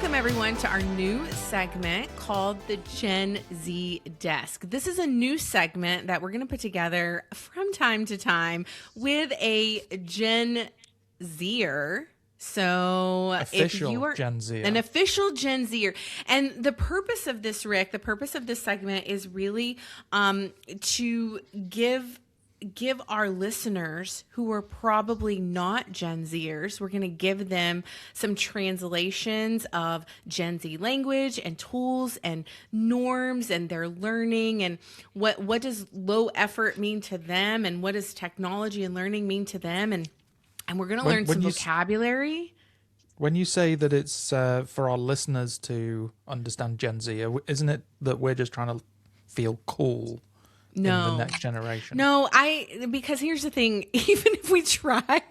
Welcome, everyone, to our new segment called the Gen Z Desk. This is a new segment that we're going to put together from time to time with a Gen Zer. So official if you are Gen Z, an official Gen Zer, and the purpose of this, Rick, the purpose of this segment is really to give our listeners who are probably not Gen Zers, we're going to give them some translations of Gen Z language and tools and norms and their learning, and what does low effort mean to them, and what does technology and learning mean to them, and we're going to learn some vocabulary. When you say that it's for our listeners to understand Gen Z, isn't it that we're just trying to feel cool? No. In the next generation. No, because here's the thing, even if we try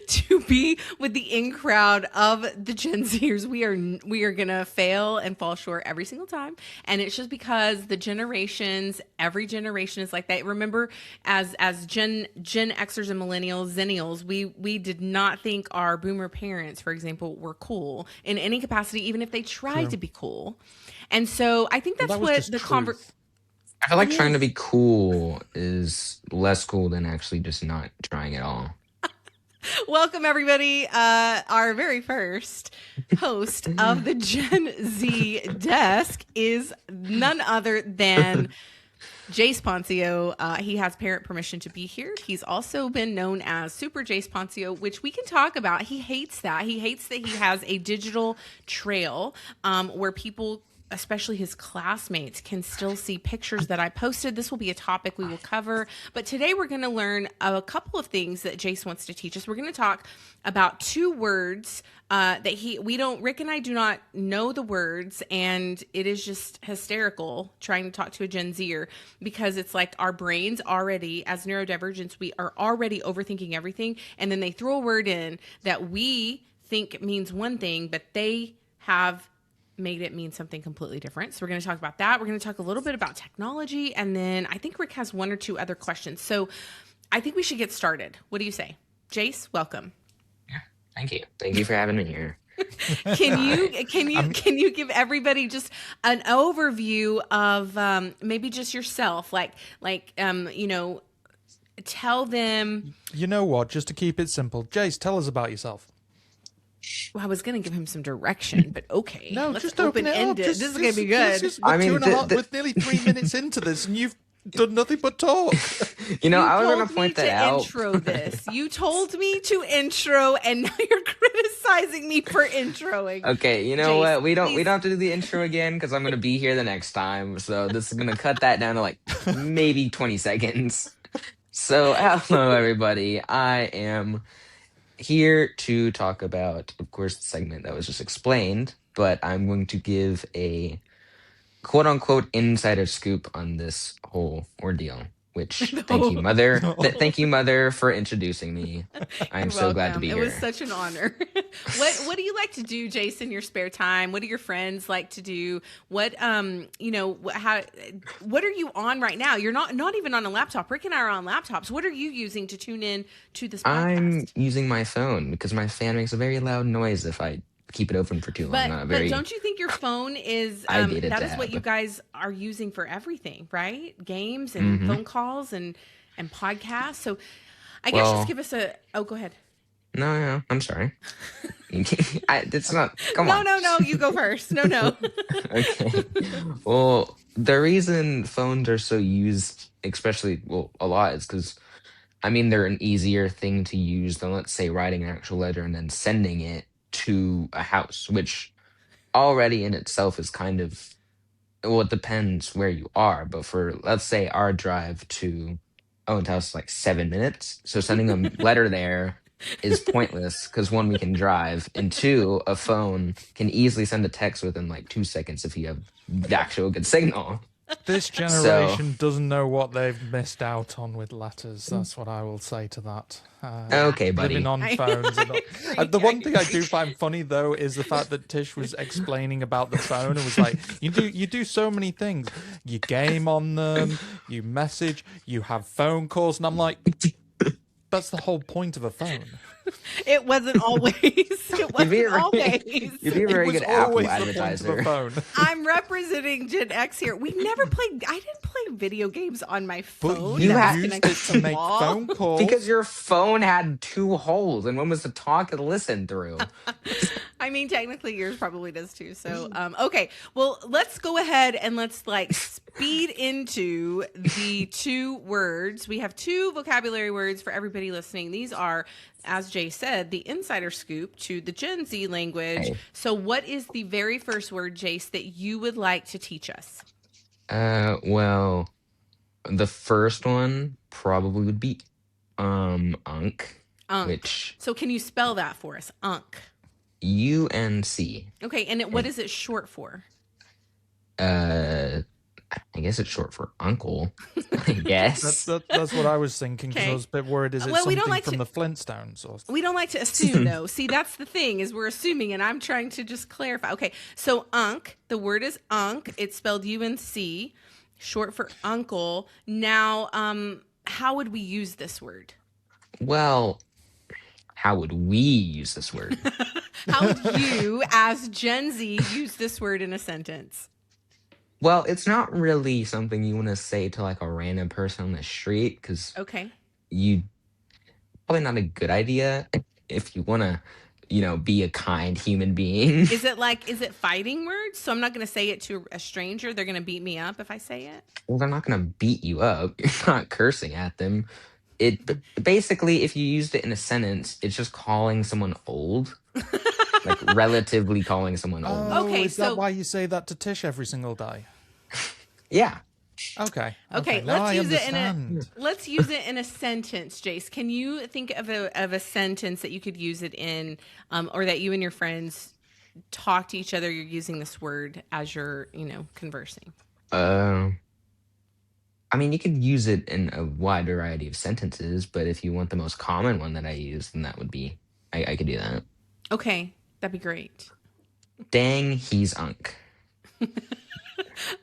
to be with the in crowd of the Gen Zers, we are going to fail and fall short every single time. And it's just because the generations, every generation is like that. Remember, as Gen Xers and millennials, Zennials, we did not think our boomer parents, for example, were cool in any capacity, even if they tried to be cool. And so I think that's what the conversation. I feel like trying to be cool is less cool than actually just not trying at all. Welcome, everybody. Our very first host of the Gen Z Desk is none other than Jace Poncio. He has parent permission to be here. He's also been known as Super Jace Poncio, which we can talk about. He hates that. He hates that he has a digital trail where people, especially his classmates, can still see pictures that I posted. This will be a topic we will cover. But today we're going to learn a couple of things that Jace wants to teach us. We're going to talk about 2 words that Rick and I do not know the words. And it is just hysterical trying to talk to a Gen Zer, because it's like our brains already, as neurodivergents, we are already overthinking everything. And then they throw a word in that we think means one thing, but they have made it mean something completely different. So we're going to talk about that. We're going to talk a little bit about technology. And then I think Rick has 1 or 2 other questions. So I think we should get started. What do you say? Jace, welcome. Yeah, thank you. Thank you for having me here. Can you give everybody just an overview of maybe just yourself? Tell them. You know what? Just to keep it simple, Jace, tell us about yourself. Well, I was going to give him some direction, but okay. No, let's just open it up. This is going to be good. We're nearly 3 minutes into this, and you've done nothing but talk. I was going to point that out. Intro this. You told me to intro, and now you're criticizing me for introing. Okay, you know Jace, what? We don't have to do the intro again, because I'm going to be here the next time. So this is going to cut that down to like maybe 20 seconds. So hello, everybody. I am here to talk about, of course, the segment that was just explained, but I'm going to give a quote-unquote insider scoop on this whole ordeal, which thank you, Mother, for introducing me. I'm so glad to be here. It was such an honor. What do you like to do, Jason, in your spare time? What do your friends like to do? What are you on right now? You're not even on a laptop. Rick and I are on laptops. What are you using to tune in to this podcast? I'm using my phone because my fan makes a very loud noise if I keep it open for too long. But don't you think your phone is that is what you guys are using for everything, right? Games and phone calls and podcasts. So I guess just give us go ahead. No, I'm sorry. It's not. Come on. No. You go first. No. Okay. Well, the reason phones are so used, especially a lot, is because they're an easier thing to use than, let's say, writing an actual letter and then sending it to a house, which already in itself is kind of, it depends where you are, but for, let's say, our drive to Owen's house is like 7 minutes, so sending a letter there is pointless, because 1, we can drive, and 2, a phone can easily send a text within like 2 seconds if you have the actual good signal. This generation doesn't know what they've missed out on with letters. That's what I will say to that. Okay, buddy. Living on phones. The one thing I do find funny, though, is the fact that Tish was explaining about the phone and was like, you do so many things. You game on them, you message, you have phone calls, and I'm like, that's the whole point of a phone. It wasn't always. It wasn't always. You'd be a very good Apple advertiser. Phone. I'm representing Gen X here. I didn't play video games on my phone. But you had used it to make phone calls. Because your phone had 2 holes and one was to talk and listen through. I mean, technically yours probably does too. So, okay. Well, let's go ahead and let's speed into the 2 words. We have 2 vocabulary words for everybody listening. These are, as Jay said, the insider scoop to the Gen Z language. Hey. So what is the very first word, Jace, that you would like to teach us? Well, the first one probably would be unk. Which So can you spell that for us? Unk. UNC. Okay, and what is it short for? I guess it's short for uncle. I guess. That's what I was thinking, because I was a bit worried. Is it something from the Flintstones? Or... We don't like to assume, though. See, that's the thing, is we're assuming, and I'm trying to just clarify. Okay, so unk, the word is unk. It's spelled UNC, short for uncle. Now, how would we use this word? Well, how would we use this word? How would you, as Gen Z, use this word in a sentence? Well, it's not really something you want to say to like a random person on the street, because you probably not a good idea if you want to, be a kind human being. Is it fighting words? So I'm not going to say it to a stranger. They're going to beat me up if I say it. Well, they're not going to beat you up. You're not cursing at them. Basically, if you used it in a sentence, it's just calling someone old. Like relatively calling someone old. Okay, is that why you say that to Tish every single day? Yeah. Okay. Let's use it in a sentence, Jace. Can you think of a sentence that you could use it in, or that you and your friends talk to each other? You're using this word as you're, conversing. I mean, you could use it in a wide variety of sentences, but if you want the most common one that I use, then that would be I could do that. Okay, that'd be great. Dang, he's unk.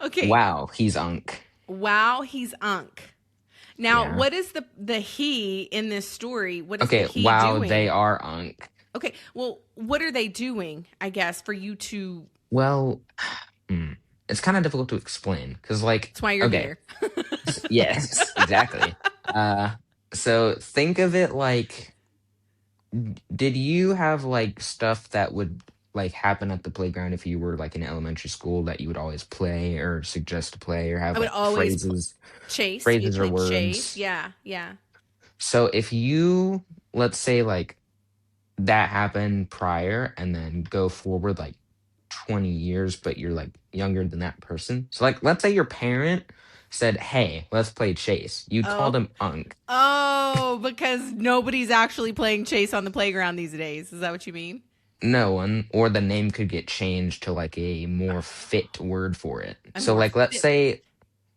Okay. Wow, he's unk. Wow, he's unk. Now, what is the he in this story? What is the he doing? They are unk. Okay, well, what are they doing, I guess, for you to... Well, it's kind of difficult to explain, because, That's why you're here. Yes, exactly. So think of it like... Did you have, stuff that would... happen at the playground if you were in elementary school that you would always play or suggest to play, or have I would always phrases or words? Chase. Yeah. So if you, let's say that happened prior and then go forward 20 years, but you're younger than that person. So let's say your parent said, "Hey, let's play chase." You'd call them unk. Oh, because nobody's actually playing chase on the playground these days. Is that what you mean? No one, or the name could get changed to a more fit word for it. So let's say,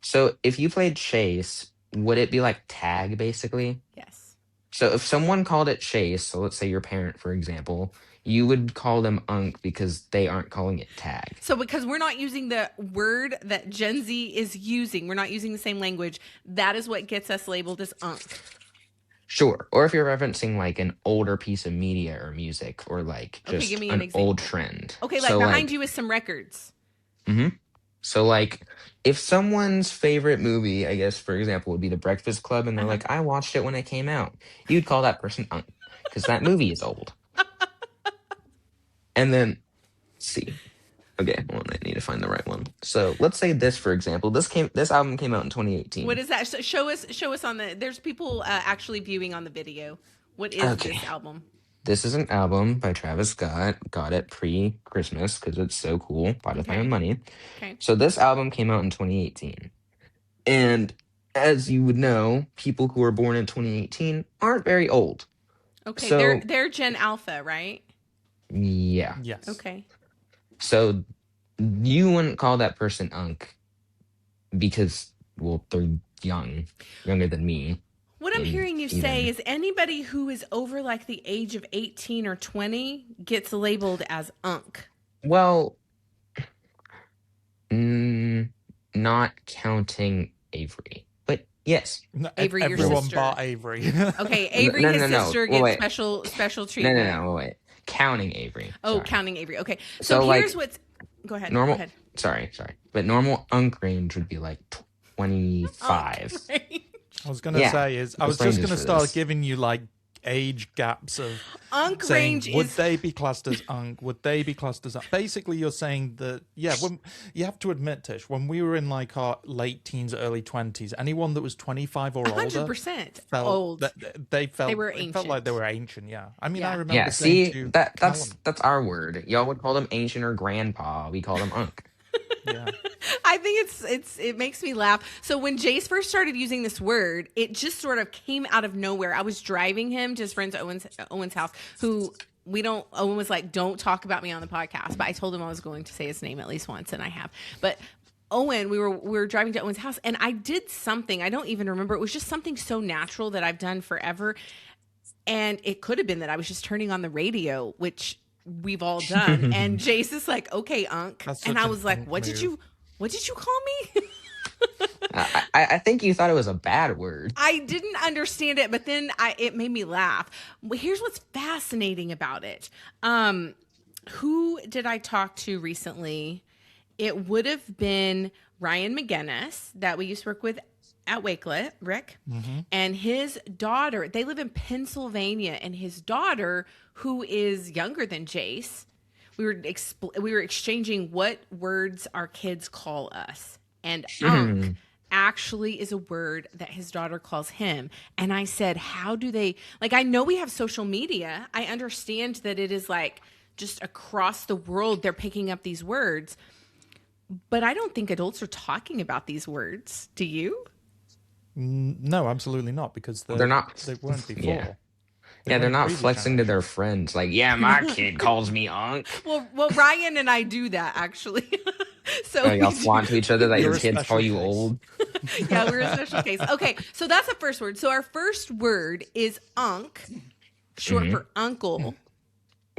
so if you played chase, would it be tag basically? Yes. So if someone called it chase, so let's say your parent, for example, you would call them unk because they aren't calling it tag. So because we're not using the word that Gen Z is using, we're not using the same language, that is what gets us labeled as unk. Sure. Or if you're referencing an older piece of media or music, or just give me an example. old trend. Okay, behind you is some records. Mm-hmm. So if someone's favorite movie, I guess, for example, would be The Breakfast Club, and they're I watched it when it came out, you'd call that person unk because that movie is old. And then, let's see. Okay, well, I need to find the right one. So let's say this, for example. This album came out in 2018. What is that? Show us on the. There's people actually viewing on the video. What is this album? This is an album by Travis Scott. Got it pre-Christmas because it's so cool. Bought it by my money. Okay. So this album came out in 2018, and as you would know, people who were born in 2018 aren't very old. Okay, so, they're Gen Alpha, right? Yeah. Yes. Okay. So you wouldn't call that person unk because, well, they're younger than me. What I'm hearing you say is anybody who is over the age of 18 or 20 gets labeled as unk. Well, not counting Avery, but Yes. No, Avery, your everyone sister. but Avery. Okay, Avery, No, his no, no. sister, Well, gets wait. special No, treatment. no, no. Wait. Counting Avery. Oh, Sorry. counting Avery. Okay, so So here's like what's. Go ahead. normal. Go ahead. Sorry. But normal unk range would be like 25. Range. I was gonna Yeah. say I was There's just ranges gonna for start this. giving you like age gaps of Unk saying range would is. they be classed as unk? Would they be classed as unk? Basically, you're saying that when you have to admit, Tish, when we were in like our late teens, early 20s, anyone that was 25 or older 100% felt old. that they were it felt like they ancient. were ancient. Yeah, I mean, I Yeah. remember Yeah. saying See, to that's Callum, our word. Y'all would call them ancient or grandpa. We call them unk. yeah, I think it makes me laugh. So when Jace first started using this word, it just sort of came out of nowhere. I was driving him to his friend Owen's house, who Owen was like, "Don't talk about me on the podcast," but I told him I was going to say his name at least once, and I have. But Owen, we were driving to Owen's house, and I did something, I don't even remember. It was just something so natural that I've done forever, and it could have been that I was just turning on the radio, which we've all done. And Jace is like, "Okay, Unk," That's and such I an was like, Unk What did move. you call me?" I think you thought it was a bad word. I didn't understand it, but then it made me laugh. Well, here's what's fascinating about it. Who did I talk to recently? It would have been Ryan McGinnis that we used to work with at Wakelet, Rick, and his daughter. They live in Pennsylvania, and his daughter, who is younger than Jace, we were exchanging what words our kids call us, and unk actually is a word that his daughter calls him. And I said, how do they, like, I know we have social media. I understand that it is like just across the world they're picking up these words, but I don't think adults are talking about these words. Do you? No, absolutely not, because They're not. They weren't before. Yeah. Yeah, they're weren't not previous flexing to their generations. friends. Like, yeah, my kid calls me unk. Well, Ryan and I do that actually. So Oh, y'all we do- flaunt to each other that You're your a kids special call you case. old. Yeah, we're a special case. Okay, so that's the first word. So our first word is unk, short for uncle. Well,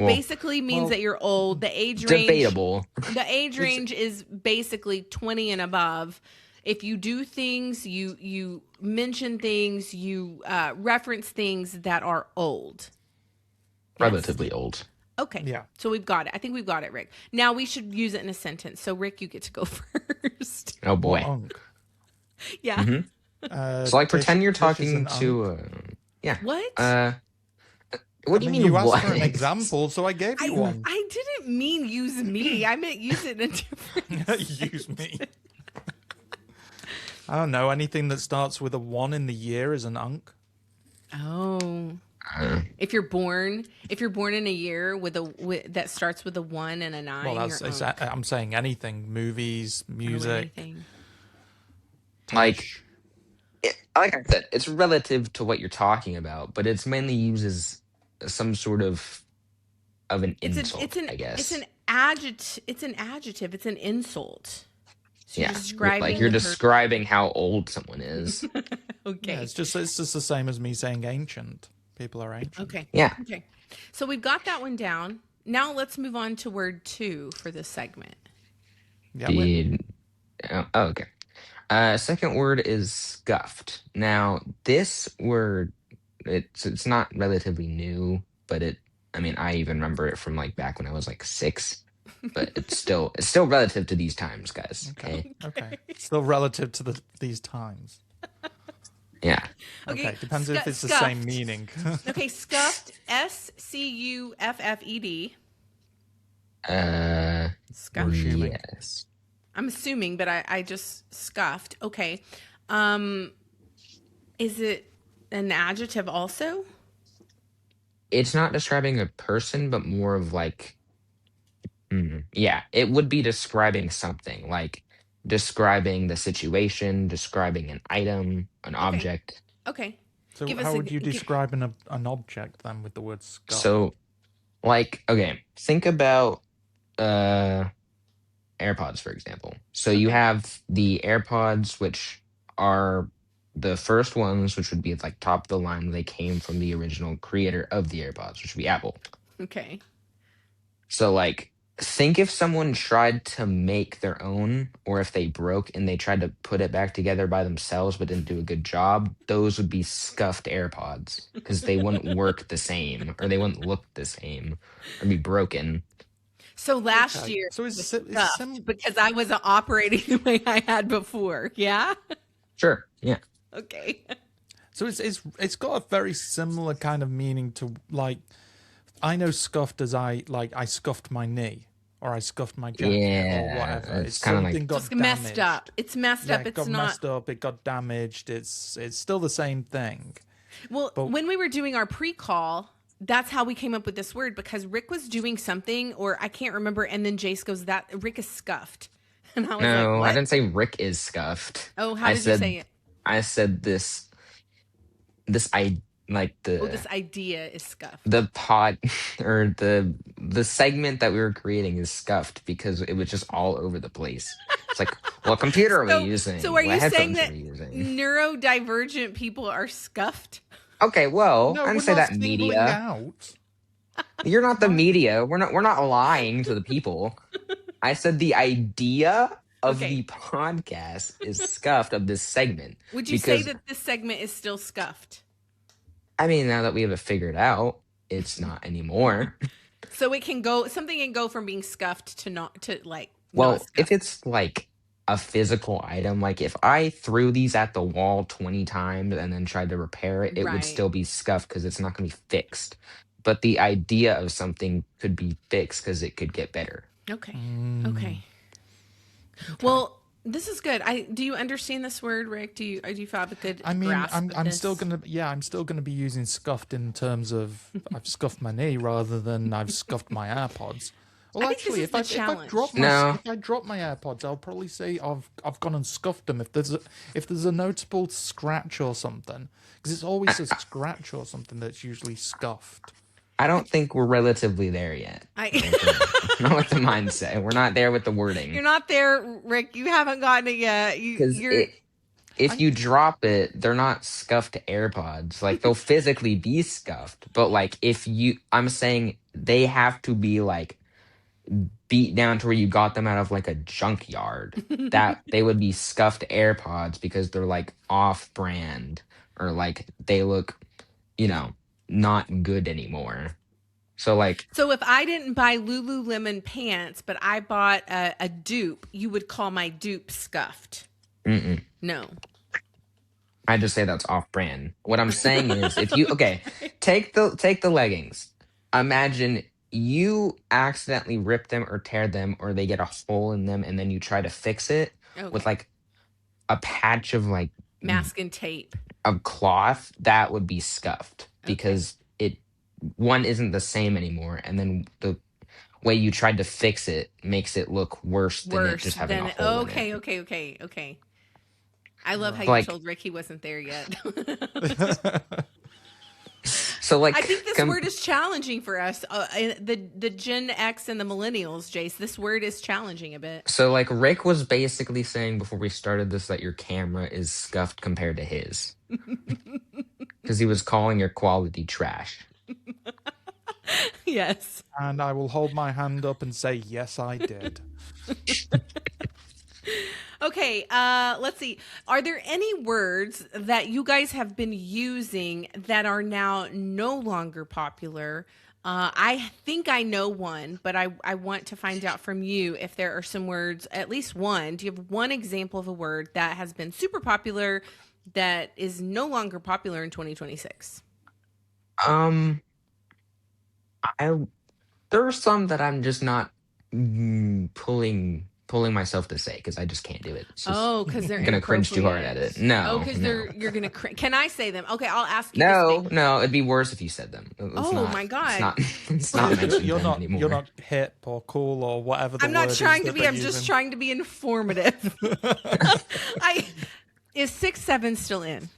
Basically means well, that you're old. The age range. debatable. The age range is basically 20 and above. If you do things, you mention things, you reference things that are old. Yes? Relatively old. Okay. Yeah. So we've got it. I think we've got it, Rick. Now we should use it in a sentence. So Rick, you get to go first. Oh boy. Unk. Yeah. So like, Tish- pretend you're Tish is talking an to. unk. Yeah. What? What do you mean? You asked What? for an example, so I gave you one. I didn't mean use me. I meant use it in a different. Use me. I don't know. Anything that starts with a 1 in the year is an unk. Oh. If you're born in a year that starts with a 1 and a 9, Well, you're unk. I'm saying anything. Movies, Or music. anything. Like, like I said, it's relative to what you're talking about, but it's mainly used as some sort of an insult, I guess. It's an adjective. It's an adjective. It's an insult. So yeah, you're describing like you're the person. describing how old someone is. Okay. Yeah, it's just the same as me saying ancient. People are ancient. Okay. Yeah. Okay. So we've got that one down. Now let's move on to word 2 for this segment. Yeah. Okay. Second word is Guff'd. Now, this word, it's not relatively new, but I mean, I even remember it from like back when I was like 6. But it's still relative to these times, guys. Okay. Okay. Still relative to these times. Yeah. Okay. Depends if it's the scuffed. same meaning. Okay, scuffed. SCUFFED. Scuffed. assuming. Yes. I'm assuming, but I just scuffed. Okay. Is it an adjective also? It's not describing a person, but more of like, yeah, it would be describing something, like describing the situation, describing an item, an object. Okay. So Give us how a- would you give- describe an object then with the word skull? So, like, okay, think about AirPods, for example. So you have the AirPods, which are the first ones, which would be like top of the line. They came from the original creator of the AirPods, which would be Apple. Okay. So, like, think if someone tried to make their own, or if they broke and they tried to put it back together by themselves but didn't do a good job, those would be scuffed AirPods because they wouldn't work the same, or they wouldn't look the same, or be broken. So last year, So was it's stuffed because I wasn't operating the way I had before. Yeah. Sure, yeah. Okay. So it's got a very similar kind of meaning to, like, I know scuffed as I scuffed my knee, or I scuffed my jacket, or whatever. It's kind of like something got Just messed damaged. up. It's messed up. It It's got not messed up. It got damaged. It's still the same thing. Well, when we were doing our pre-call, that's how we came up with this word, because Rick was doing something, or I can't remember, and then Jace goes, "That Rick is scuffed," and I was like, no, what? I didn't say Rick is scuffed. Oh, how did you say it? I said this this idea is scuffed. the pod or the segment that we were creating is scuffed because it was just all over the place. It's like, what computer are we using? So are What you saying headphones that are we using? neurodivergent people are scuffed? Okay, well, No, I we're didn't say not that singling media. out. You're not the media. We're not lying to the people. I said the idea of the podcast is scuffed, of this segment. Would you say that this segment is still scuffed? I mean, now that we have it figured out, it's not anymore. So something can go from being scuffed to not not Well, scuffed. if it's like a physical item, like if I threw these at the wall 20 times and then tried to repair it, it would still be scuffed because it's not going to be fixed. But the idea of something could be fixed because it could get better. Okay. Well, this is good. Do you understand this word, Rick? Do you have a good grasp of I'm this? still gonna be using scuffed in terms of I've scuffed my knee rather than I've scuffed my AirPods. Well, actually, if I drop my AirPods, I'll probably say I've gone and scuffed them. If there's a noticeable scratch or something, because it's always a scratch or something that's usually scuffed. I don't think we're relatively there yet. Not with the mindset. We're not there with the wording. You're not there, Rick. You haven't gotten it yet. If you drop it, they're not scuffed AirPods. Like, they'll physically be scuffed. But, like, I'm saying they have to be, like, beat down to where you got them out of, like, a junkyard. That they would be scuffed AirPods because they're, like, off-brand. Or, like, they look, not good anymore. So if I didn't buy Lululemon pants, but I bought a dupe, you would call my dupe scuffed. No. I just say that's off-brand. What I'm saying is, if you take the leggings. Imagine you accidentally rip them or tear them, or they get a hole in them, and then you try to fix it with like a patch of like masking tape of cloth. That would be scuffed because one isn't the same anymore, and then the way you tried to fix it makes it look worse than it just having a hole in it. Okay. I love how you told Rick he wasn't there yet. So I think this word is challenging for us, the Gen X and the millennials, Jace. This word is challenging a bit. So like Rick was basically saying before we started this that your camera is scuffed compared to his, because he was calling your quality trash. Yes. And I will hold my hand up and say, yes, I did. Okay, let's see. Are there any words that you guys have been using that are now no longer popular? I think I know one, but I want to find out from you if there are some words, at least one. Do you have one example of a word that has been super popular that is no longer popular in 2026? There are some that I'm just not pulling myself to say because I just can't do it. Because they're gonna cringe too hard at it. No. because you're gonna cringe. Can I say them? Okay, I'll ask you. No, it'd be worse if you said them. My god! It's not mentioned anymore. You're not hip or cool or whatever. I'm not trying to be. I'm just trying to be informative. Is 6'7" still in?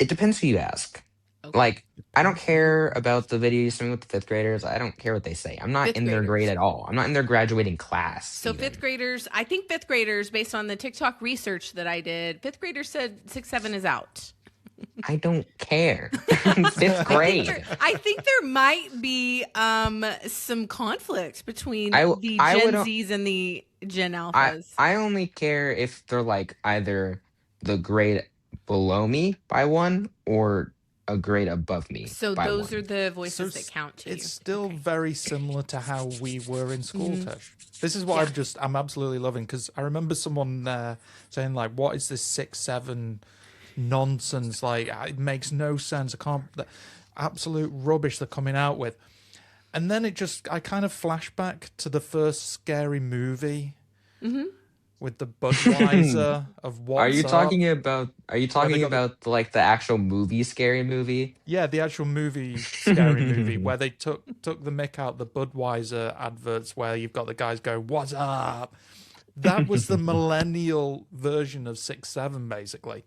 It depends who you ask. Okay. Like, I don't care about the video you sent me with the fifth graders. I don't care what they say. I'm not in their grade at all. I'm not in their graduating class. So even. I think fifth graders, based on the TikTok research that I did, fifth graders said 6'7" is out. I don't care. Fifth grade. I think there might be some conflict between the I Gen would Zs and the Gen Alphas. I only care if they're like either the grade below me by one or a grade above me So by those one. are the voices that count to you. It's still very similar to how we were in school, Tish. This is what I'm absolutely loving, because I remember someone saying, like, what is this 6-7 nonsense? Like, it makes no sense. I can't, the absolute rubbish they're coming out with. And then I kind of flash back to the first scary movie with the Budweiser of what's Are you up. talking about like the actual movie Scary Movie? Yeah, the actual movie Scary Movie, where they took the mick out the Budweiser adverts, where you've got the guys go, "What's up?" That was the millennial version of 6-7, basically.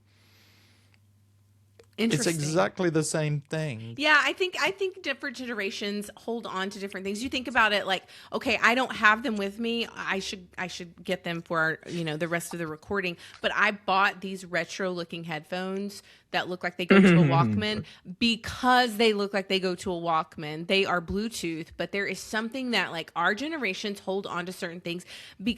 It's exactly the same thing. Yeah, I think different generations hold on to different things. You think about it like, okay, I don't have them with me. I should get them for the rest of the recording. But I bought these retro looking headphones that look like they go to a Walkman because they look like they go to a Walkman. They are Bluetooth, but there is something that like our generations hold on to certain things.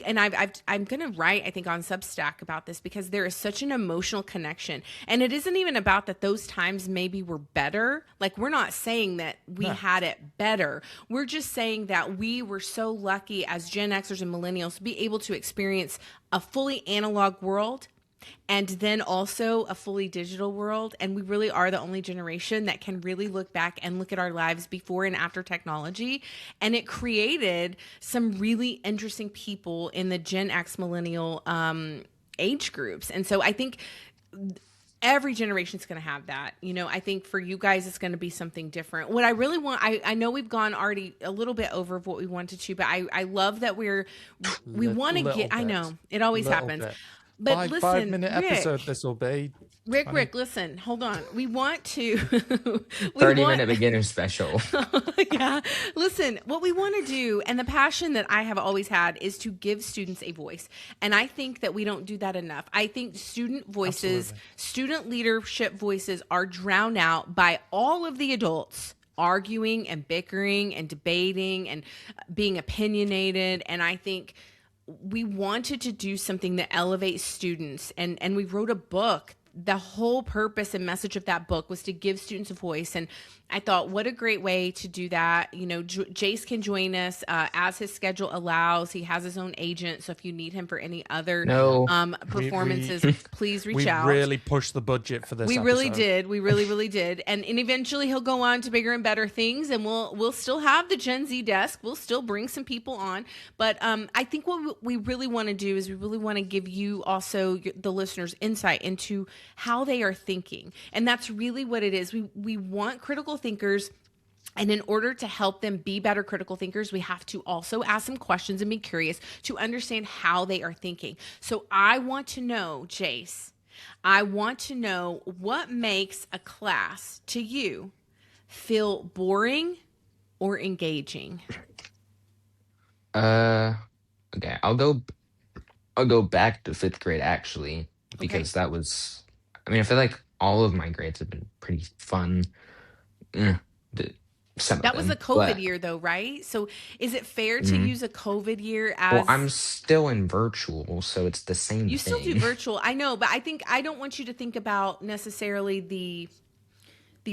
And I'm going to write, I think, on Substack about this because there is such an emotional connection. And it isn't even about that those times maybe were better. Like, we're not saying that we had it better. We're just saying that we were so lucky as Gen Xers and millennials to be able to experience a fully analog world and then also a fully digital world. And we really are the only generation that can really look back and look at our lives before and after technology. And it created some really interesting people in the Gen X millennial age groups. And so I think every generation is going to have that. I think for you guys, it's going to be something different. What I really want, I know we've gone already a little bit over of what we wanted to, but I love that we want to get, I know it always happens. Bit. But listen, 5-minute episode this will be. Rick, listen, hold on. We want to 30-minute beginner special. Yeah. Listen, what we want to do, and the passion that I have always had, is to give students a voice. And I think that we don't do that enough. I think student voices, student leadership voices are drowned out by all of the adults arguing and bickering and debating and being opinionated. And I think we wanted to do something that elevates students, and we wrote a book. The whole purpose and message of that book was to give students a voice. And I thought, what a great way to do that. Jace can join us as his schedule allows. He has his own agent. So if you need him for any other performances, please reach out. We really pushed the budget for this episode. Really did. We really, really did. And eventually he'll go on to bigger and better things, and we'll still have the Gen Z desk. We'll still bring some people on. But I think what we really want to do is we really want to give you also, the listeners, insight into how they are thinking. And that's really what it is. We want critical thinkers. And in order to help them be better critical thinkers, we have to also ask them questions and be curious to understand how they are thinking. So I want to know, Jace, what makes a class to you feel boring or engaging? Okay, I'll go back to 5th grade actually, because that was, I feel like all of my grades have been pretty fun. That was a COVID year though, right? So is it fair to use a COVID year as... Well, I'm still in virtual, so it's the same thing. You still do virtual, I know, but I don't want you to think about necessarily the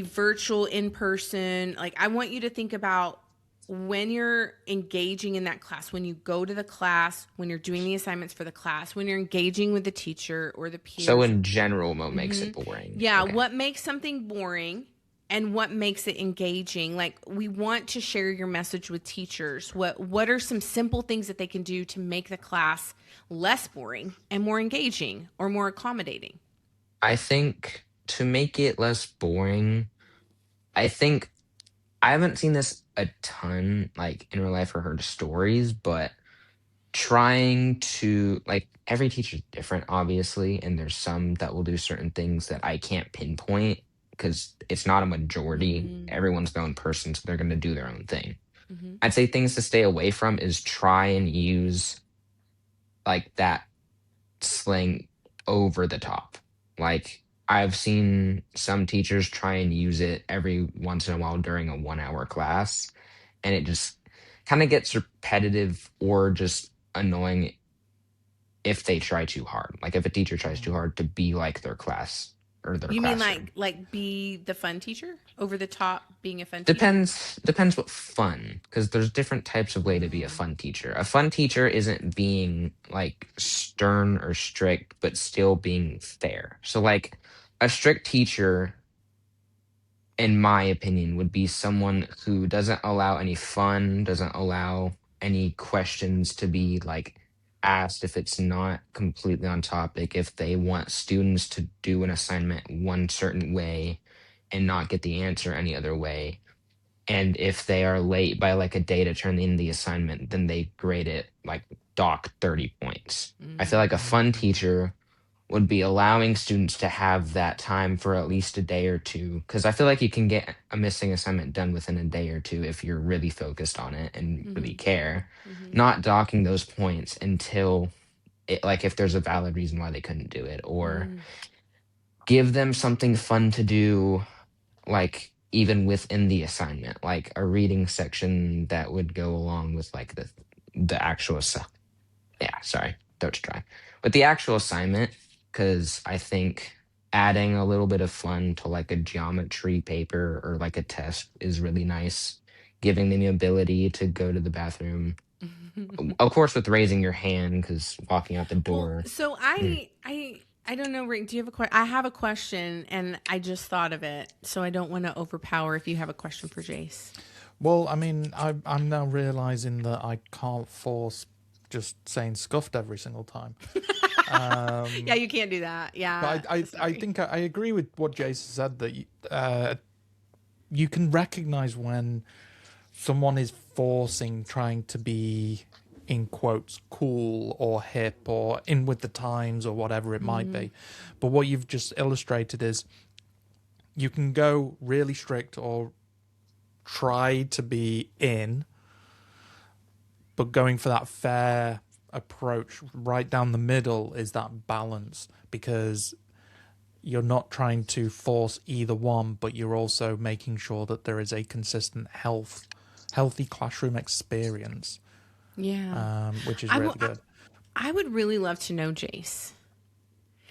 virtual in-person. Like, I want you to think about when you're engaging in that class, when you go to the class, when you're doing the assignments for the class, when you're engaging with the teacher or the peers. So in general, what makes it boring? Yeah, what makes something boring and what makes it engaging? Like, we want to share your message with teachers. What are some simple things that they can do to make the class less boring and more engaging or more accommodating? I think to make it less boring, I haven't seen this a ton, like, in real life or heard stories, but trying to, like, every teacher's different, obviously, and there's some that will do certain things that I can't pinpoint because it's not a majority. Everyone's their own person, so they're going to do their own thing. I'd say things to stay away from is try and use, like, that slang over the top. Like, I've seen some teachers try and use it every once in a while during a 1 hour class, and it just kind of gets repetitive or just annoying if they try too hard. Like if a teacher tries too hard to be like their class or their You mean classroom. like be the fun teacher? Over the top being a fun teacher? Depends what fun, because there's different types of way to be a fun teacher. A fun teacher isn't being like stern or strict, but still being fair. So like a strict teacher, in my opinion, would be someone who doesn't allow any fun, doesn't allow any questions to be like asked if it's not completely on topic, if they want students to do an assignment one certain way and not get the answer any other way. And if they are late by like a day to turn in the assignment, then they grade it like dock 30 points. I feel like a fun teacher would be allowing students to have that time for at least a day or two, because I feel like you can get a missing assignment done within a day or two if you're really focused on it and really care. Not docking those points until it, like if there's a valid reason why they couldn't do it, or give them something fun to do, like even within the assignment, like a reading section that would go along with like the actual yeah, sorry, throat dry. But the actual assignment, because I think adding a little bit of fun to like a geometry paper or like a test is really nice. Giving them the ability to go to the bathroom, of course, with raising your hand, because walking out the door. Well, so I don't know, Rick. Do you have a question? I have a question, and I just thought of it, so I don't want to overpower. If you have a question for Jace. Well, I mean, I'm now realizing that I can't force just saying scuffed every single time. Yeah, you can't do that. Yeah, but I think I agree with what Jason said, that you can recognize when someone is trying to be, in quotes, cool or hip or in with the times or whatever it might be. But what you've just illustrated is you can go really strict or try to be in, but going for that fair approach right down the middle is that balance, because you're not trying to force either one, but you're also making sure that there is a consistent healthy classroom experience. Yeah, which is really good. I would really love to know, Jace.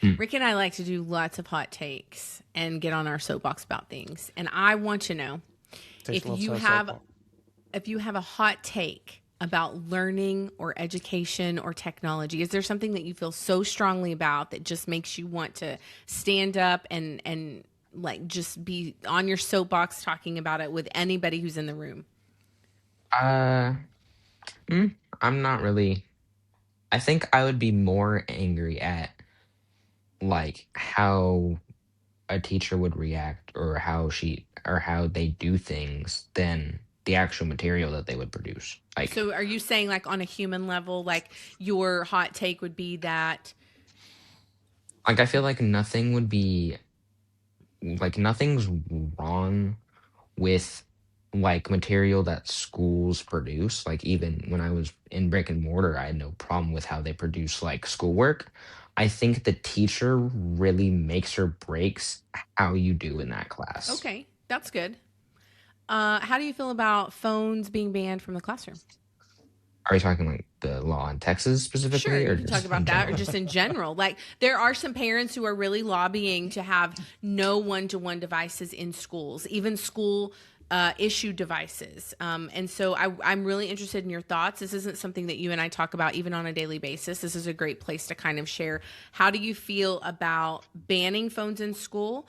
Rick and I like to do lots of hot takes and get on our soapbox about things, and I want to know if you have a hot take about learning or education or technology. Is there something that you feel so strongly about that just makes you want to stand up and like just be on your soapbox talking about it with anybody who's in the room? I'm not really. I think I would be more angry at like how a teacher would react, or how they do things, than the actual material that they would produce. Like, so are you saying like on a human level, like your hot take would be that, like I feel like nothing's wrong with like material that schools produce. Like even when I was in brick and mortar, I had no problem with how they produce like schoolwork. I think the teacher really makes or breaks how you do in that class. okay, that's good. How do you feel about phones being banned from the classroom? Are you talking like the law in Texas specifically? Sure, you or can just talk about in that, or general? just in general. Like there are some parents who are really lobbying to have no one-to-one devices in schools, even school issue devices. And so I'm really interested in your thoughts. This isn't something that you and I talk about even on a daily basis. This is a great place to kind of share. How do you feel about banning phones in school?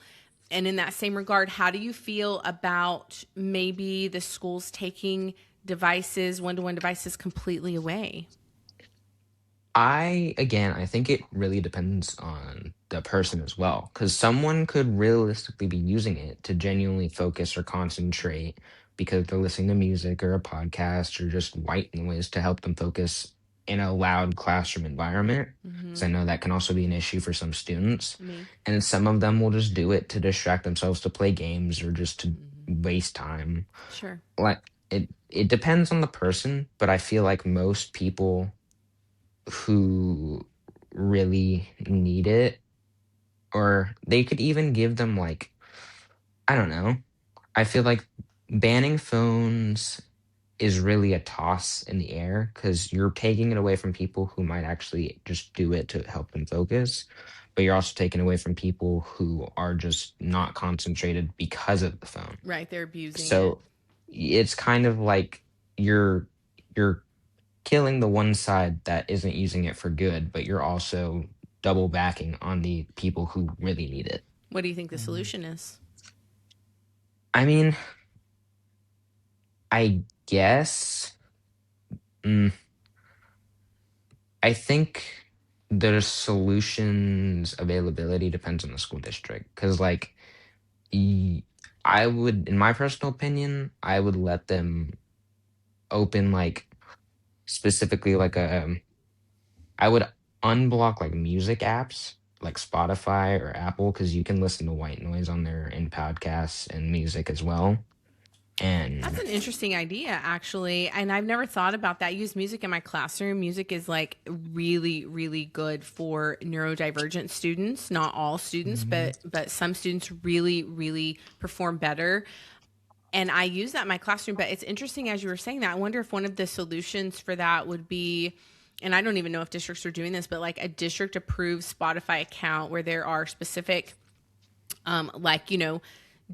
And in that same regard, how do you feel about maybe the schools taking devices, one-to-one devices, completely away? I think it really depends on the person as well, because someone could realistically be using it to genuinely focus or concentrate because they're listening to music or a podcast or just white noise to help them focus in a loud classroom environment. Because I know that can also be an issue for some students. Me. And some of them will just do it to distract themselves, to play games, or just to waste time. Sure. Like it depends on the person, but I feel like most people who really need it or they could even give them like, I don't know. I feel like banning phones is really a toss in the air because you're taking it away from people who might actually just do it to help them focus, but you're also taking away from people who are just not concentrated because of the phone. Right, they're abusing it. So it's kind of like you're killing the one side that isn't using it for good, but you're also double backing on the people who really need it. What do you think the solution is? I mean, I guess I think the solutions availability depends on the school district because like I would, in my personal opinion, I would let them open like specifically like I would unblock like music apps like Spotify or Apple because you can listen to white noise on there in podcasts and music as well. And that's an interesting idea, actually. And I've never thought about that. I use music in my classroom. Music is like really, really good for neurodivergent students. Not all students, but some students really, really perform better. And I use that in my classroom. But it's interesting as you were saying that. I wonder if one of the solutions for that would be, and I don't even know if districts are doing this, but like a district approved Spotify account where there are specific, like, you know,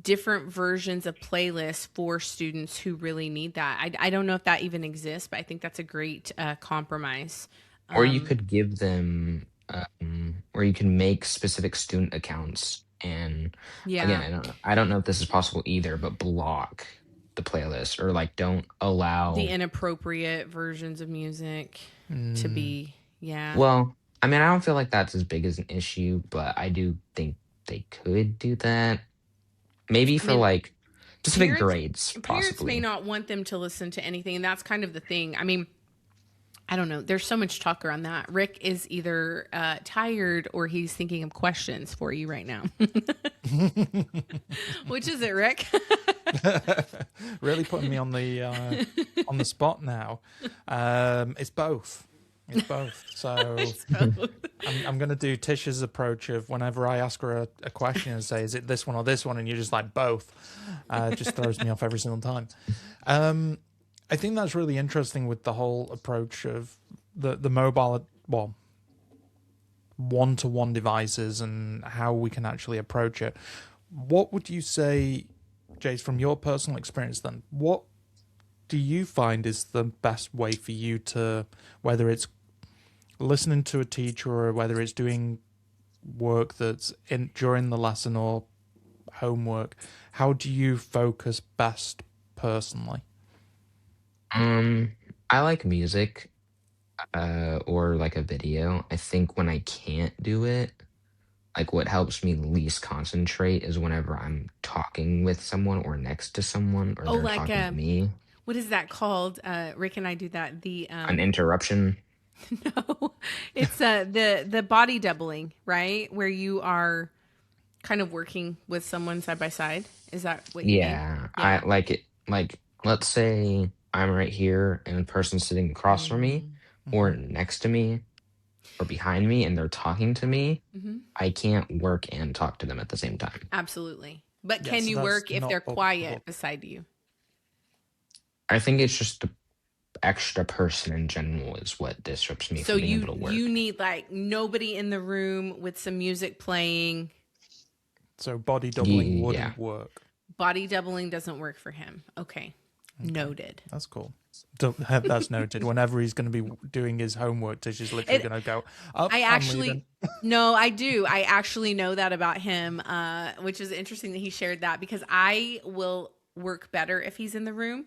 different versions of playlists for students who really need that. I don't know if that even exists, but I think that's a great compromise. Or you could give them, or you can make specific student accounts. And again, I don't know if this is possible either, but block the playlist or like don't allow the inappropriate versions of music to be. Yeah. Well, I mean, I don't feel like that's as big as an issue, but I do think they could do that. Maybe for like specific grades, possibly. Parents may not want them to listen to anything, and that's kind of the thing. I mean, I don't know. There's so much talk around that. Rick is either tired or he's thinking of questions for you right now. Which is it, Rick? Really putting me on the spot now. It's both. It's both. So I'm going to do Tisha's approach of whenever I ask her a question and say, is it this one or this one? And you're just like, both. Just throws me off every single time. I think that's really interesting with the whole approach of the mobile, well, one-to-one devices and how we can actually approach it. What would you say, Jace, from your personal experience then, what do you find is the best way for you to, whether it's listening to a teacher or whether it's doing work that's in during the lesson or homework, how do you focus best personally? I like music, or like a video. I think when I can't do it, like what helps me least concentrate is whenever I'm talking with someone or next to someone or they're like talking to me. What is that called? Rick and I do that. An interruption. No, it's the body doubling, right? Where you are kind of working with someone side by side. Is that what you mean? Yeah, I like it. Like, let's say I'm right here and a person's sitting across from me or next to me or behind me and they're talking to me. I can't work and talk to them at the same time. Absolutely. But can you work if they're quiet beside you? I think it's just the extra person in general is what disrupts me from being able to work. So you need like nobody in the room with some music playing. So body doubling wouldn't work. Body doubling doesn't work for him. Okay. Noted. That's cool. That's noted. Whenever he's going to be doing his homework, Tisha's literally going to go, no, I do. I actually know that about him, which is interesting that he shared that because I will work better if he's in the room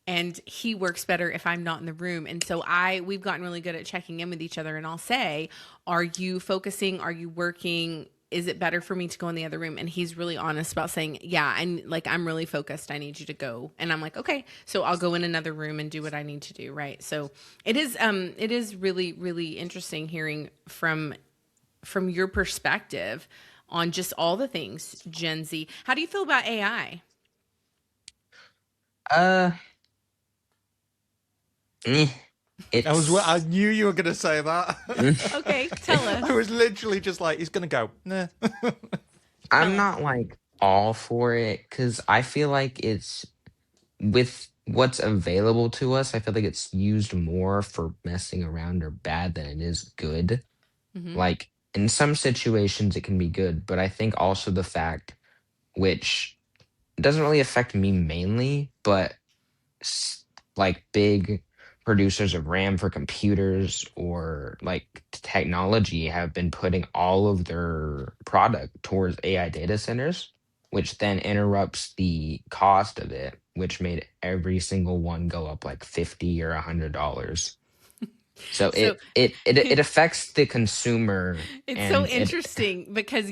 and he works better if I'm not in the room. And so we've gotten really good at checking in with each other and I'll say, are you focusing? Are you working? Is it better for me to go in the other room? And he's really honest about saying, yeah, I'm really focused. I need you to go. And I'm like, okay, so I'll go in another room and do what I need to do. Right. So it is really, really interesting hearing from your perspective on just all the things Gen Z. How do you feel about AI? I knew you were going to say that. Okay, tell us. I was literally just like, he's going to go, nah. I'm not like all for it because I feel like it's with what's available to us. I feel like it's used more for messing around or bad than it is good. Mm-hmm. Like in some situations, it can be good, but I think also the fact, which doesn't really affect me mainly, but like big producers of RAM for computers or like technology have been putting all of their product towards AI data centers, which then interrupts the cost of it, which made every single one go up like $50 or $100. So So it affects the consumer. it's so And interesting because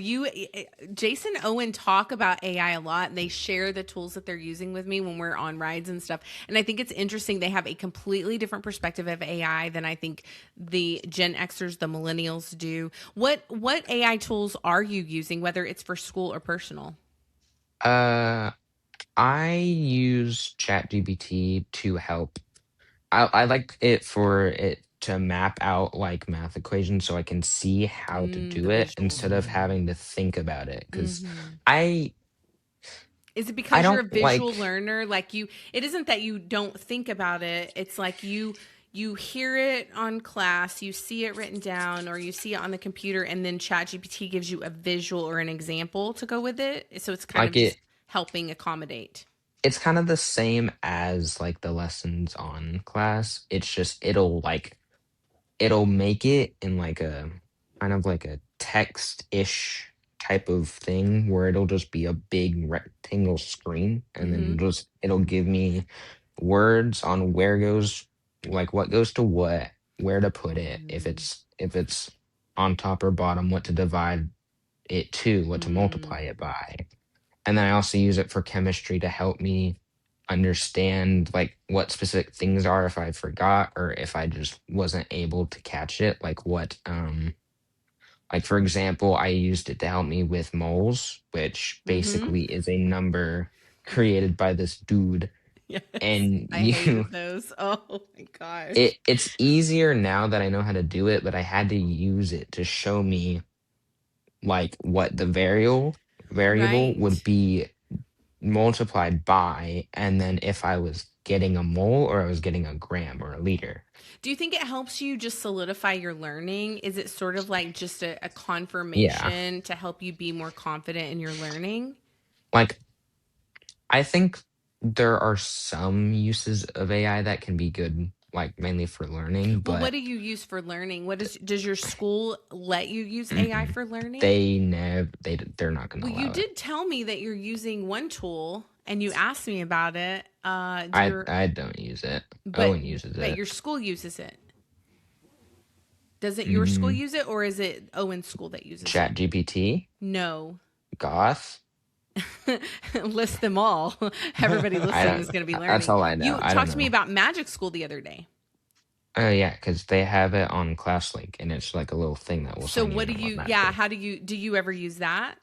Jason Owen talk about AI a lot, and they share the tools that they're using with me when we're on rides and stuff. And I think it's interesting. They have a completely different perspective of AI than I think the Gen Xers, the millennials do. What AI tools are you using, whether it's for school or personal? I use ChatGPT to help. I like it for it to map out like math equations so I can see how to do The it visuals. instead of having to think about it. Because Mm-hmm. I Is it I because you're a don't visual like learner? Like it isn't that you don't think about it. It's like you hear it on class, you see it written down, or you see it on the computer, and then ChatGPT gives you a visual or an example to go with it. So it's kind of like just it. helping accommodate. It's kind of the same as like the lessons on class. It's just it'll make it in like a kind of like a text-ish type of thing where it'll just be a big rectangle screen and Mm-hmm. then just it'll give me words on where goes like what goes to what, where to put it, if it's on top or bottom, what to divide it to, what to Mm-hmm. multiply it by. And then I also use it for chemistry to help me understand like what specific things are if I forgot or if I just wasn't able to catch it. Like for example, I used it to help me with moles, which Mm-hmm. basically is a number created by this dude. Yes. And I hated those. Oh my gosh. it's easier now that I know how to do it, but I had to use it to show me like what the variable Right. would be multiplied by, and then if I was getting a mole or I was getting a gram or a liter. Do you think it helps you just solidify your learning? Is it sort of like just a Yeah. confirmation to help you be more confident in your learning? Like I think there are some uses of AI that can be good, like mainly for learning, Well, what but do you use for learning? Does your school let you use AI mm-mm. for learning? They're not gonna Well, you allow it. did tell me that you're using one tool and you asked me about it. I don't use it. But Owen uses but it. your school uses it. Doesn't your school Mm, use it, or is it Owen's school that uses it? Chat GPT, No. Goth. List them all. Everybody I listening don't is going to be that's learning. all I know. You I don't talked to me know. about Magic School the other day. Oh yeah, because they have it on ClassLink, and it's like a little thing that will So sign you what do in you? Yeah, automatically. how do you ever use that?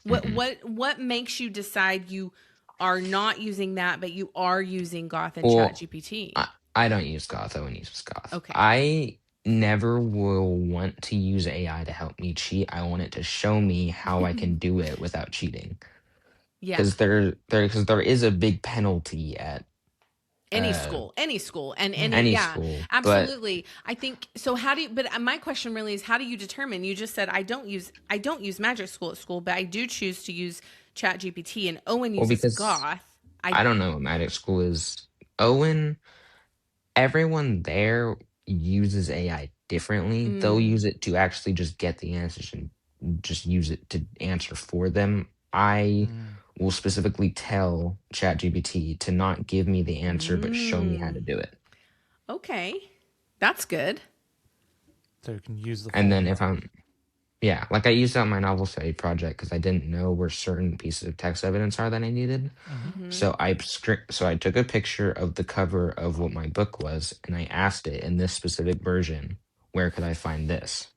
What Mm-mm. what what makes you decide you are not using that, but you are using Goth and Well, ChatGPT? I don't use Goth. Owen uses Goth. Okay. I never will want to use AI to help me cheat. I want it to show me how I can do it without cheating. Yeah. Because there is a big penalty at uh Any school, and any, any yeah, school, but absolutely. I think so. How do you? But my question really is, how do you determine? You just said I don't use Magic School at school, but I do choose to use Chat GPT, and Owen well, uses because Goth. I I don't know what magic school is. Owen, everyone there uses AI differently. They'll mm, use it to actually just get the answers and just use it to answer for them. I Mm. will specifically tell ChatGPT to not give me the answer, but show me how to mm, do it. okay, that's good. So you can use the And then if formula. I'm, yeah, like I used it on my novel study project because I didn't know where certain pieces of text evidence are that I needed. Mm-hmm. Hmm. So I took a picture of the cover of what my book was, and I asked it in this specific version, where could I find this?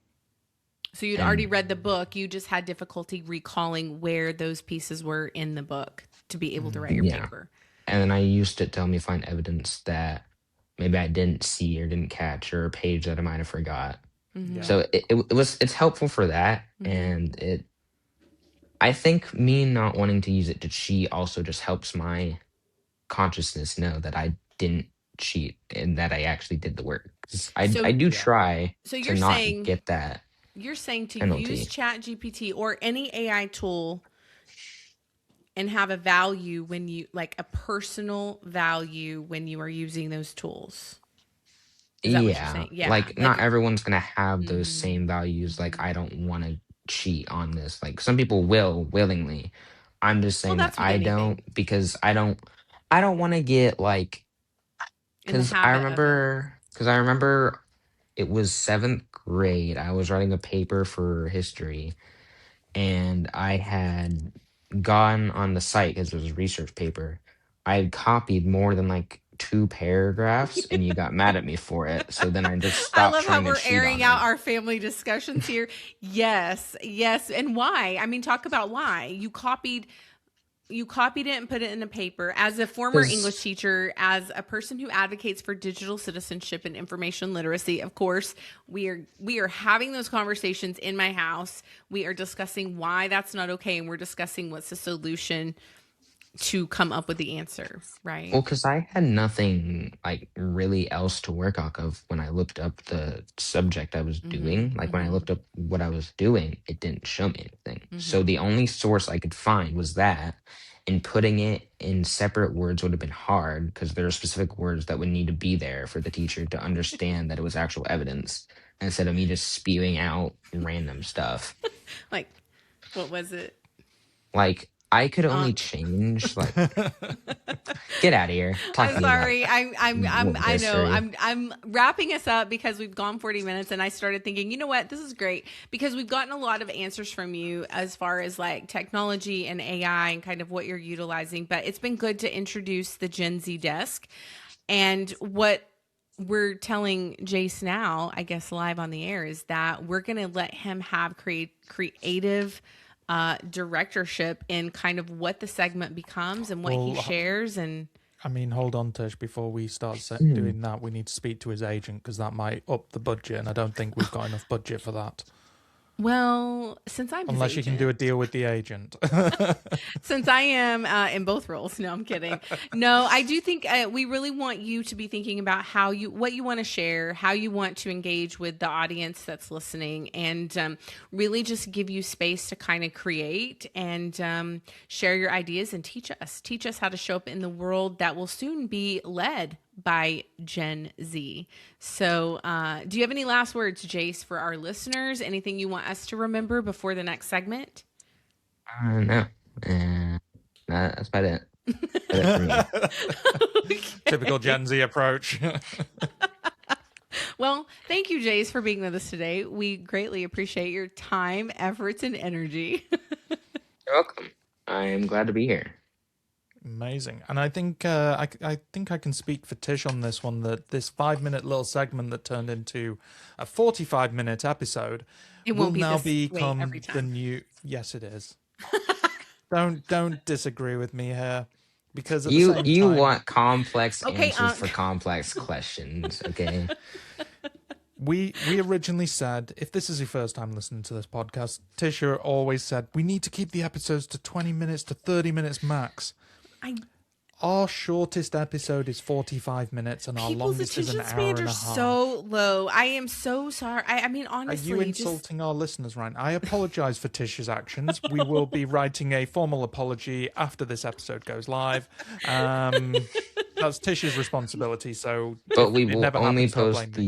So you'd already And read the book. You just had difficulty recalling where those pieces were in the book to be able to write your yeah, paper. and then I used it to help me find evidence that maybe I didn't see or didn't catch, or a page that I might have forgot. Mm-hmm. So it's helpful for that. And I think me not wanting to use it to cheat also just helps my consciousness know that I didn't cheat and that I actually did the work. 'Cause I do try So to you're not saying get that you're saying to use penalty. ChatGPT or any AI tool and have a value when you like a personal value when you are using those tools. Is that what you're saying? Yeah. Like not everyone's gonna have those same values. Like, Mm-hmm. I don't want to cheat on this. Like, some people will willingly. I'm just saying that that's with I anything. don't, because I don't want to get like, In the habit of it. because I remember it was seventh grade. I was writing a paper for history, and I had gone on the site because it was a research paper. I had copied more than like 2 paragraphs, and you got mad at me for it. So then I just I stopped love how trying to we're cheat airing on out it. our family discussions here. Yes. And why? I mean, talk about why. You copied it and put it in a paper. As a former English teacher, as a person who advocates for digital citizenship and information literacy, of course, we are having those conversations in my house. We are discussing why that's not okay, and we're discussing what's the solution to come up with the answer, right? Well, because I had nothing like really else to work off of when I looked up the subject I was doing. Like, when I looked up what I was doing, it didn't show me anything. So the only source I could find was that, and putting it in separate words would have been hard because there are specific words that would need to be there for the teacher to understand that it was actual evidence, instead of me just spewing out random stuff. Like, what was it? Like, I could only change like get out of here. I'm sorry. I know. I'm wrapping us up because we've gone 40 minutes, and I started thinking, you know what? This is great because we've gotten a lot of answers from you as far as like technology and AI and kind of what you're utilizing, but it's been good to introduce the Gen Z desk. And what we're telling Jace now, I guess live on the air, is that we're going to let him have creative directorship in kind of what the segment becomes and what he shares. And I mean, hold on, Tish, before we start doing that, we need to speak to his agent, because that might up the budget, and I don't think we've got enough budget for that. Well, since I'm unless you can do a deal with the agent. Since I am in both roles. No, I'm kidding. No, I do think we really want you to be thinking about what you want to share, how you want to engage with the audience that's listening, and really just give you space to kind of create and share your ideas and teach us how to show up in the world that will soon be led by Gen Z. So do you have any last words, Jace, for our listeners? Anything you want us to remember before the next segment? No. That's about it. That's it for me. Okay. Typical Gen Z approach. Well, thank you, Jace, for being with us today. We greatly appreciate your time, efforts, and energy. You're welcome. I am glad to be here. Amazing. And I think I think I can speak for Tish on this one, that this 5-minute little segment that turned into a 45-minute episode will now become the new. Yes, it is. Don't disagree with me here, because at the same you time, want complex answers for complex questions. Okay. We originally said, if this is your first time listening to this podcast, Tisha always said we need to keep the episodes to 20 minutes to 30 minutes max. Our shortest episode is 45 minutes, and our longest is an hour and a half. So low. I am so sorry. I mean, honestly, are you insulting our listeners, Ryan? I apologize for Tisha's actions. We will be writing a formal apology after this episode goes live. That's Tisha's responsibility. So, but we will only post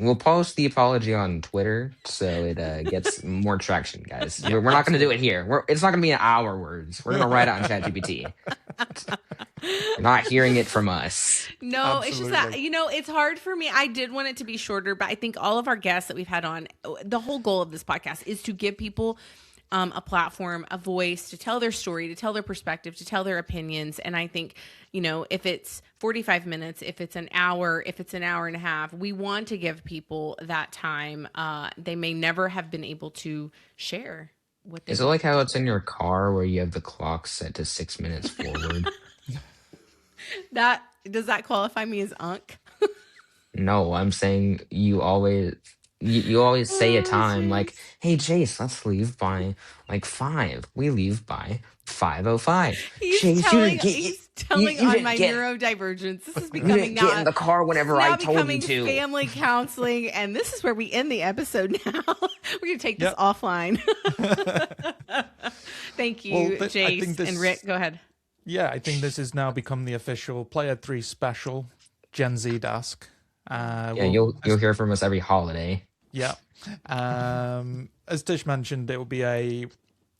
We'll post the apology on Twitter, so it gets more traction, guys. Yeah, we're not going to do it here. It's not going to be in our words. We're going to write it on ChatGPT. You're not hearing it from us. No, absolutely. It's just that, it's hard for me. I did want it to be shorter, but I think all of our guests that we've had on, the whole goal of this podcast is to give people a platform, a voice to tell their story, to tell their perspective, to tell their opinions. And I think, if it's 45 minutes, if it's an hour, if it's an hour and a half, we want to give people that time. They may never have been able to share what they. Is it like how it's in your car where you have the clock set to 6 minutes forward? Does that qualify me as unk? No, I'm saying you always say a time like, Jace. "Hey, Jace, let's leave by like 5. We leave by 5:05." Chase, He's telling you on didn't my get neurodivergence. This is you becoming didn't get in now. the car This is whenever I now told you becoming to. family counseling, and this is where we end the episode. Now we're gonna take this Yep. offline. Thank you, Jace and Rick. Go ahead. Yeah, I think this has now become the official Play Ed3 special Gen Z Desk. Yeah, you'll hear from us every holiday. Yeah. As Tish mentioned, it will be a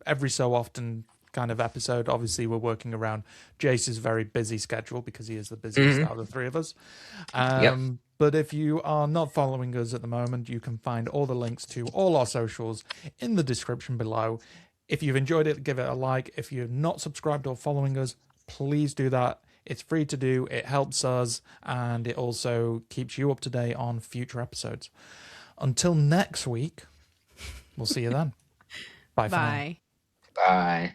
every so often kind of episode. Obviously, we're working around Jace's very busy schedule because he is the busiest out of the three of us. But if you are not following us at the moment, you can find all the links to all our socials in the description below. If you've enjoyed it, give it a like. If you're not subscribed or following us, please do that. It's free to do. It helps us, and it also keeps you up to date on future episodes. Until next week, we'll see you then. Bye for now. Bye. Bye.